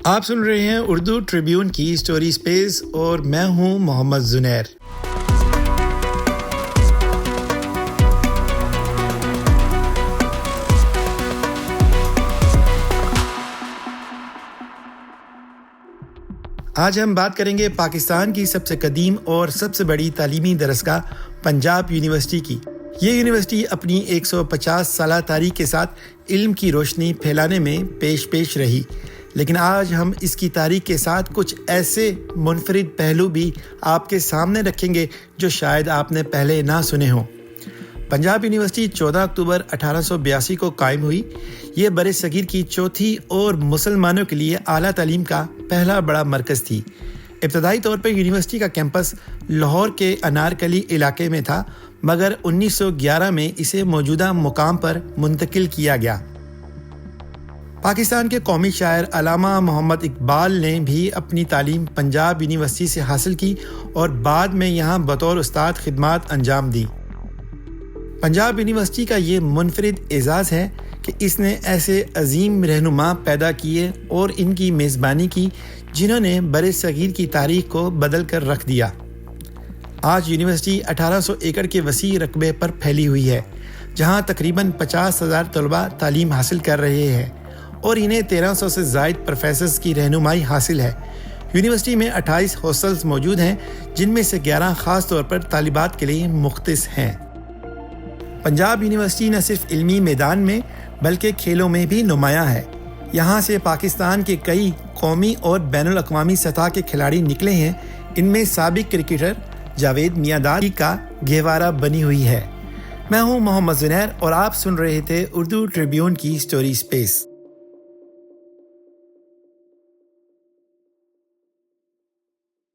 آپ سن رہے ہیں اردو ٹریبیون کی اسٹوری اسپیس اور میں ہوں محمد زنیر۔ آج ہم بات کریں گے پاکستان کی سب سے قدیم اور سب سے بڑی تعلیمی درسگاہ پنجاب یونیورسٹی کی۔ یہ یونیورسٹی اپنی 150 سالہ تاریخ کے ساتھ علم کی روشنی پھیلانے میں پیش رہی، لیکن آج ہم اس کی تاریخ کے ساتھ کچھ ایسے منفرد پہلو بھی آپ کے سامنے رکھیں گے جو شاید آپ نے پہلے نہ سنے ہوں۔ پنجاب یونیورسٹی 14 اکتوبر 1882 کو قائم ہوئی۔ یہ بر صغیر کی چوتھی اور مسلمانوں کے لیے اعلیٰ تعلیم کا پہلا بڑا مرکز تھی۔ ابتدائی طور پر یونیورسٹی کا کیمپس لاہور کے انارکلی علاقے میں تھا، مگر 1911 میں اسے موجودہ مقام پر منتقل کیا گیا۔ پاکستان کے قومی شاعر علامہ محمد اقبال نے بھی اپنی تعلیم پنجاب یونیورسٹی سے حاصل کی اور بعد میں یہاں بطور استاد خدمات انجام دی۔ پنجاب یونیورسٹی کا یہ منفرد اعزاز ہے کہ اس نے ایسے عظیم رہنما پیدا کیے اور ان کی میزبانی کی جنہوں نے بر صغیر کی تاریخ کو بدل کر رکھ دیا۔ آج یونیورسٹی 1800 ایکڑ کے وسیع رقبے پر پھیلی ہوئی ہے، جہاں تقریباً 50,000 طلباء تعلیم حاصل کر رہے ہیں اور انہیں 1300 سے زائد پروفیسرز کی رہنمائی حاصل ہے۔ یونیورسٹی میں 28 ہاسٹلز موجود ہیں، جن میں سے 11 خاص طور پر طالبات کے لیے مختص ہیں۔ پنجاب یونیورسٹی نہ صرف علمی میدان میں بلکہ کھیلوں میں بھی نمایاں ہے۔ یہاں سے پاکستان کے کئی قومی اور بین الاقوامی سطح کے کھلاڑی نکلے ہیں۔ ان میں سابق کرکٹر جاوید میانداد کا گہوارہ بنی ہوئی ہے۔ میں ہوں محمد زنیر اور آپ سن رہے تھے اردو ٹریبیون کی اسٹوری اسپیس۔